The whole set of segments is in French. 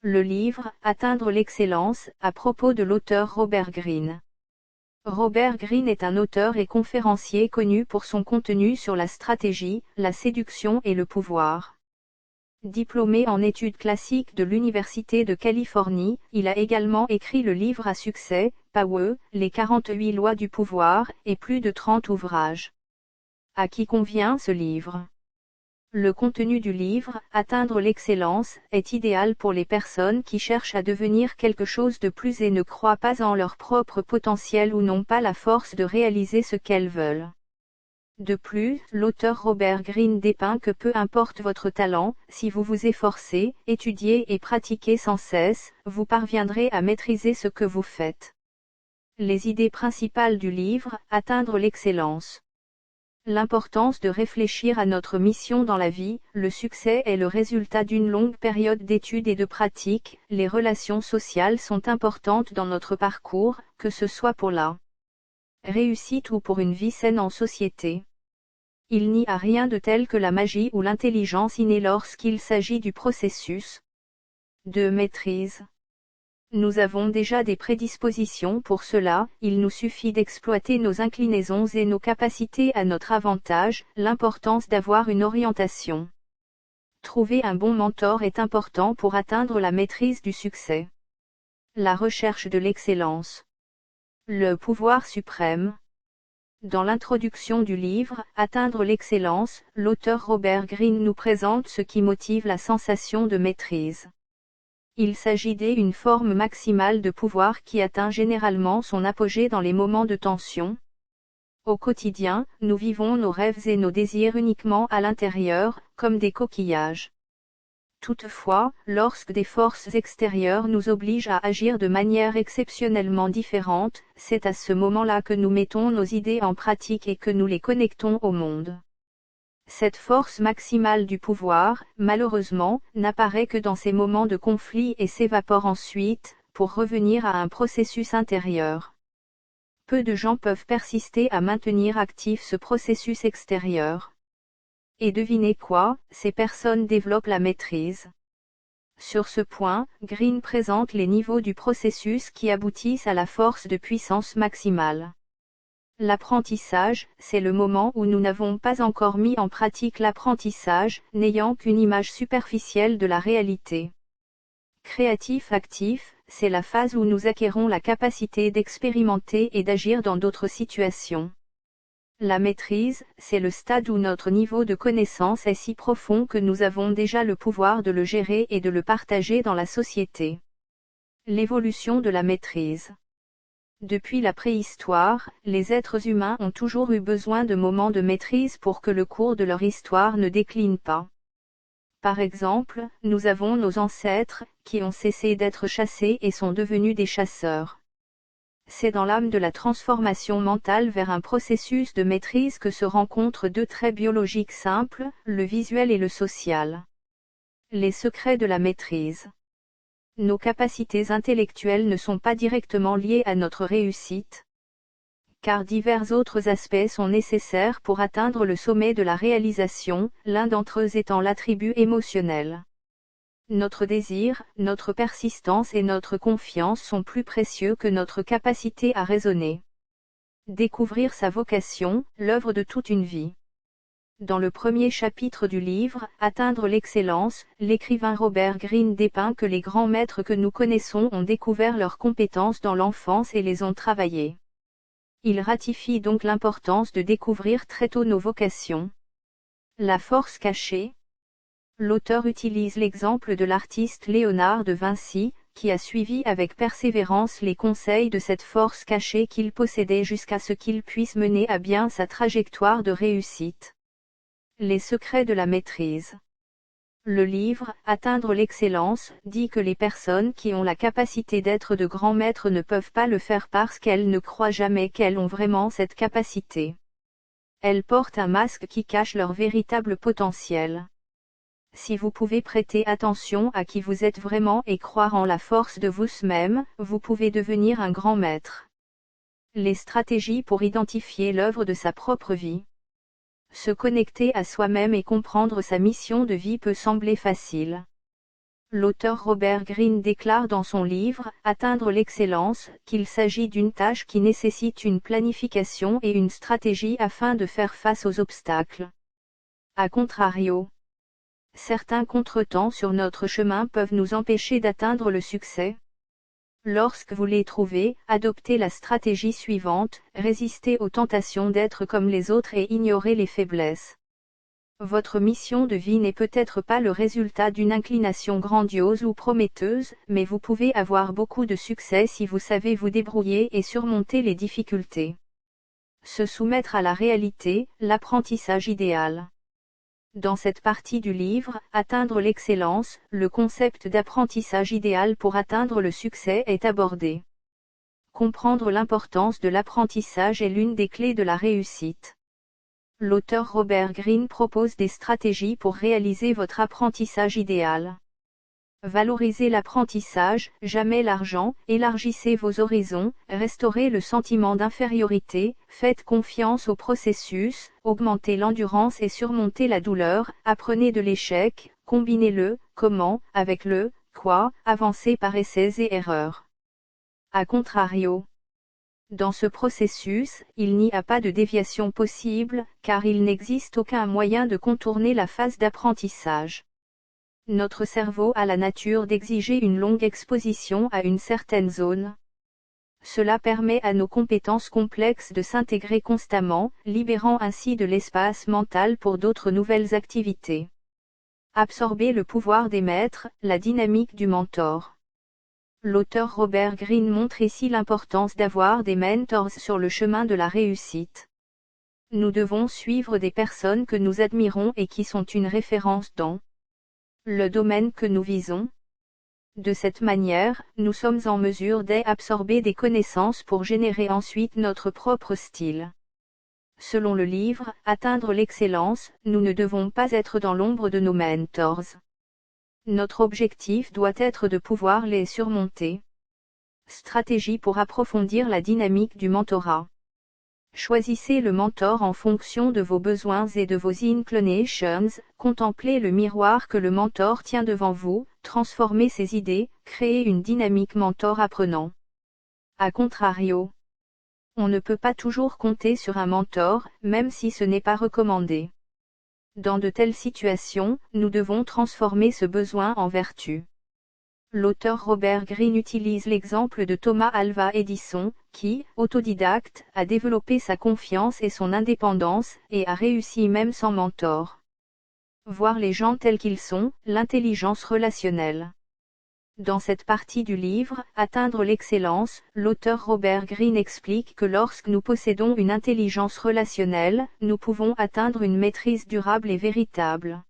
Le livre « Atteindre l'excellence » à propos de l'auteur Robert Greene. Robert Greene est un auteur et conférencier connu pour son contenu sur la stratégie, la séduction et le pouvoir. Diplômé en études classiques de l'Université de Californie, il a également écrit le livre à succès, Power, les 48 lois du pouvoir, et plus de 30 ouvrages. À qui convient ce livre? Le contenu du livre, Atteindre l'excellence, est idéal pour les personnes qui cherchent à devenir quelque chose de plus et ne croient pas en leur propre potentiel ou n'ont pas la force de réaliser ce qu'elles veulent. De plus, l'auteur Robert Greene dépeint que peu importe votre talent, si vous vous efforcez, étudiez et pratiquez sans cesse, vous parviendrez à maîtriser ce que vous faites. Les idées principales du livre, Atteindre l'excellence. L'importance de réfléchir à notre mission dans la vie, le succès est le résultat d'une longue période d'études et de pratique, les relations sociales sont importantes dans notre parcours, que ce soit pour la réussite ou pour une vie saine en société. Il n'y a rien de tel que la magie ou l'intelligence innée lorsqu'il s'agit du processus de maîtrise. Nous avons déjà des prédispositions pour cela, il nous suffit d'exploiter nos inclinaisons et nos capacités à notre avantage, l'importance d'avoir une orientation. Trouver un bon mentor est important pour atteindre la maîtrise du succès. La recherche de l'excellence. Le pouvoir suprême. Dans l'introduction du livre « Atteindre l'excellence », l'auteur Robert Greene nous présente ce qui motive la sensation de maîtrise. Il s'agit d'une forme maximale de pouvoir qui atteint généralement son apogée dans les moments de tension. Au quotidien, nous vivons nos rêves et nos désirs uniquement à l'intérieur, comme des coquillages. Toutefois, lorsque des forces extérieures nous obligent à agir de manière exceptionnellement différente, c'est à ce moment-là que nous mettons nos idées en pratique et que nous les connectons au monde. Cette force maximale du pouvoir, malheureusement, n'apparaît que dans ces moments de conflit et s'évapore ensuite, pour revenir à un processus intérieur. Peu de gens peuvent persister à maintenir actif ce processus extérieur. Et devinez quoi, ces personnes développent la maîtrise. Sur ce point, Greene présente les niveaux du processus qui aboutissent à la force de puissance maximale. L'apprentissage, c'est le moment où nous n'avons pas encore mis en pratique l'apprentissage, n'ayant qu'une image superficielle de la réalité. Créatif-actif, c'est la phase où nous acquérons la capacité d'expérimenter et d'agir dans d'autres situations. La maîtrise, c'est le stade où notre niveau de connaissance est si profond que nous avons déjà le pouvoir de le gérer et de le partager dans la société. L'évolution de la maîtrise. Depuis la préhistoire, les êtres humains ont toujours eu besoin de moments de maîtrise pour que le cours de leur histoire ne décline pas. Par exemple, nous avons nos ancêtres, qui ont cessé d'être chassés et sont devenus des chasseurs. C'est dans l'âme de la transformation mentale vers un processus de maîtrise que se rencontrent deux traits biologiques simples, le visuel et le social. Les secrets de la maîtrise. Nos capacités intellectuelles ne sont pas directement liées à notre réussite, car divers autres aspects sont nécessaires pour atteindre le sommet de la réalisation, l'un d'entre eux étant l'attribut émotionnel. Notre désir, notre persistance et notre confiance sont plus précieux que notre capacité à raisonner. Découvrir sa vocation, l'œuvre de toute une vie. Dans le premier chapitre du livre « Atteindre l'excellence », l'écrivain Robert Greene dépeint que les grands maîtres que nous connaissons ont découvert leurs compétences dans l'enfance et les ont travaillées. Il ratifie donc l'importance de découvrir très tôt nos vocations. La force cachée. L'auteur utilise l'exemple de l'artiste Léonard de Vinci, qui a suivi avec persévérance les conseils de cette force cachée qu'il possédait jusqu'à ce qu'il puisse mener à bien sa trajectoire de réussite. Les secrets de la maîtrise. Le livre « Atteindre l'excellence » dit que les personnes qui ont la capacité d'être de grands maîtres ne peuvent pas le faire parce qu'elles ne croient jamais qu'elles ont vraiment cette capacité. Elles portent un masque qui cache leur véritable potentiel. Si vous pouvez prêter attention à qui vous êtes vraiment et croire en la force de vous-même, vous pouvez devenir un grand maître. Les stratégies pour identifier l'œuvre de sa propre vie. Se connecter à soi-même et comprendre sa mission de vie peut sembler facile. L'auteur Robert Greene déclare dans son livre « Atteindre l'excellence » qu'il s'agit d'une tâche qui nécessite une planification et une stratégie afin de faire face aux obstacles. A contrario, certains contretemps sur notre chemin peuvent nous empêcher d'atteindre le succès. Lorsque vous les trouvez, adoptez la stratégie suivante, résistez aux tentations d'être comme les autres et ignorez les faiblesses. Votre mission de vie n'est peut-être pas le résultat d'une inclination grandiose ou prometteuse, mais vous pouvez avoir beaucoup de succès si vous savez vous débrouiller et surmonter les difficultés. Se soumettre à la réalité, l'apprentissage idéal. Dans cette partie du livre, Atteindre l'excellence, le concept d'apprentissage idéal pour atteindre le succès est abordé. Comprendre l'importance de l'apprentissage est l'une des clés de la réussite. L'auteur Robert Greene propose des stratégies pour réaliser votre apprentissage idéal. Valorisez l'apprentissage, jamais l'argent, élargissez vos horizons, restaurez le sentiment d'infériorité, faites confiance au processus, augmentez l'endurance et surmontez la douleur, apprenez de l'échec, combinez le « comment » avec le « quoi », avancez par essais et erreurs. A contrario, dans ce processus, il n'y a pas de déviation possible, car il n'existe aucun moyen de contourner la phase d'apprentissage. Notre cerveau a la nature d'exiger une longue exposition à une certaine zone. Cela permet à nos compétences complexes de s'intégrer constamment, libérant ainsi de l'espace mental pour d'autres nouvelles activités. Absorber le pouvoir des maîtres, la dynamique du mentor. L'auteur Robert Greene montre ici l'importance d'avoir des mentors sur le chemin de la réussite. Nous devons suivre des personnes que nous admirons et qui sont une référence dans le domaine que nous visons. De cette manière, nous sommes en mesure d'absorber des connaissances pour générer ensuite notre propre style. Selon le livre « Atteindre l'excellence », nous ne devons pas être dans l'ombre de nos mentors. Notre objectif doit être de pouvoir les surmonter. Stratégie pour approfondir la dynamique du mentorat. Choisissez le mentor en fonction de vos besoins et de vos inclinations, contemplez le miroir que le mentor tient devant vous, transformez ses idées, créez une dynamique mentor-apprenant. A contrario, on ne peut pas toujours compter sur un mentor, même si ce n'est pas recommandé. Dans de telles situations, nous devons transformer ce besoin en vertu. L'auteur Robert Greene utilise l'exemple de Thomas Alva Edison, qui, autodidacte, a développé sa confiance et son indépendance, et a réussi même sans mentor. Voir les gens tels qu'ils sont, l'intelligence relationnelle. Dans cette partie du livre, Atteindre l'excellence, l'auteur Robert Greene explique que lorsque nous possédons une intelligence relationnelle, nous pouvons atteindre une maîtrise durable et véritable.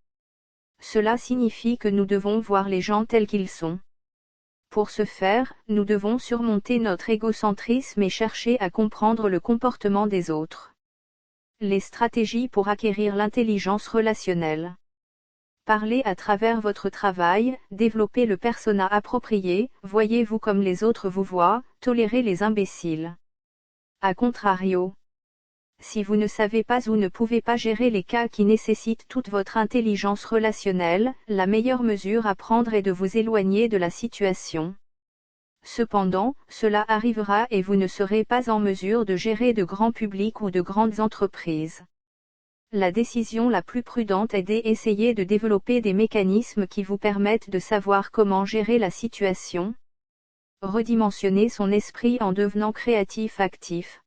Cela signifie que nous devons voir les gens tels qu'ils sont. Pour ce faire, nous devons surmonter notre égocentrisme et chercher à comprendre le comportement des autres. Les stratégies pour acquérir l'intelligence relationnelle. Parlez à travers votre travail, développez le persona approprié, voyez-vous comme les autres vous voient, tolérez les imbéciles. A contrario, si vous ne savez pas ou ne pouvez pas gérer les cas qui nécessitent toute votre intelligence relationnelle, la meilleure mesure à prendre est de vous éloigner de la situation. Cependant, cela arrivera et vous ne serez pas en mesure de gérer de grands publics ou de grandes entreprises. La décision la plus prudente est d'essayer de développer des mécanismes qui vous permettent de savoir comment gérer la situation. Redimensionner son esprit en devenant créatif actif.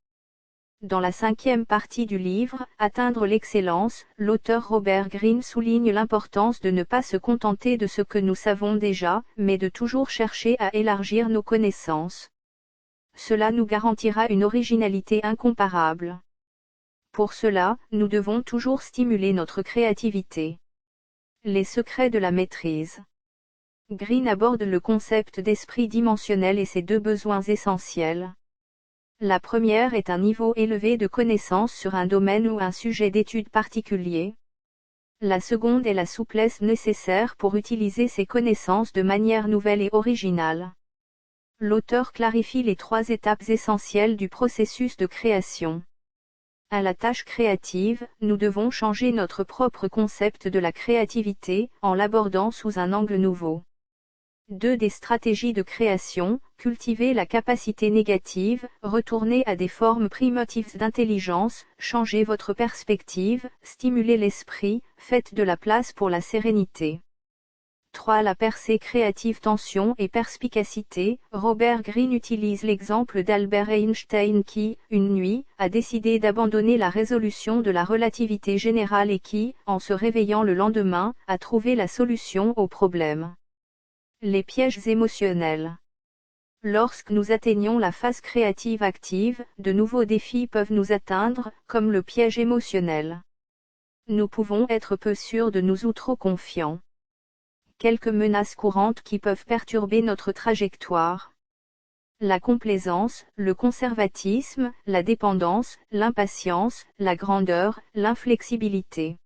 Dans la 5e partie du livre, Atteindre l'excellence, l'auteur Robert Greene souligne l'importance de ne pas se contenter de ce que nous savons déjà, mais de toujours chercher à élargir nos connaissances. Cela nous garantira une originalité incomparable. Pour cela, nous devons toujours stimuler notre créativité. Les secrets de la maîtrise. Greene aborde le concept d'esprit dimensionnel et ses deux besoins essentiels. La première est un niveau élevé de connaissance sur un domaine ou un sujet d'étude particulier. La seconde est la souplesse nécessaire pour utiliser ces connaissances de manière nouvelle et originale. L'auteur clarifie les 3 étapes essentielles du processus de création. À la tâche créative, nous devons changer notre propre concept de la créativité, en l'abordant sous un angle nouveau. 2. Des stratégies de création, cultiver la capacité négative, retourner à des formes primitives d'intelligence, changer votre perspective, stimuler l'esprit, faites de la place pour la sérénité. 3. La percée créative, tension et perspicacité. Robert Greene utilise l'exemple d'Albert Einstein qui, une nuit, a décidé d'abandonner la résolution de la relativité générale et qui, en se réveillant le lendemain, a trouvé la solution au problème. Les pièges émotionnels. Lorsque nous atteignons la phase créative active, de nouveaux défis peuvent nous atteindre, comme le piège émotionnel. Nous pouvons être peu sûrs de nous ou trop confiants. Quelques menaces courantes qui peuvent perturber notre trajectoire. La complaisance, le conservatisme, la dépendance, l'impatience, la grandeur, l'inflexibilité.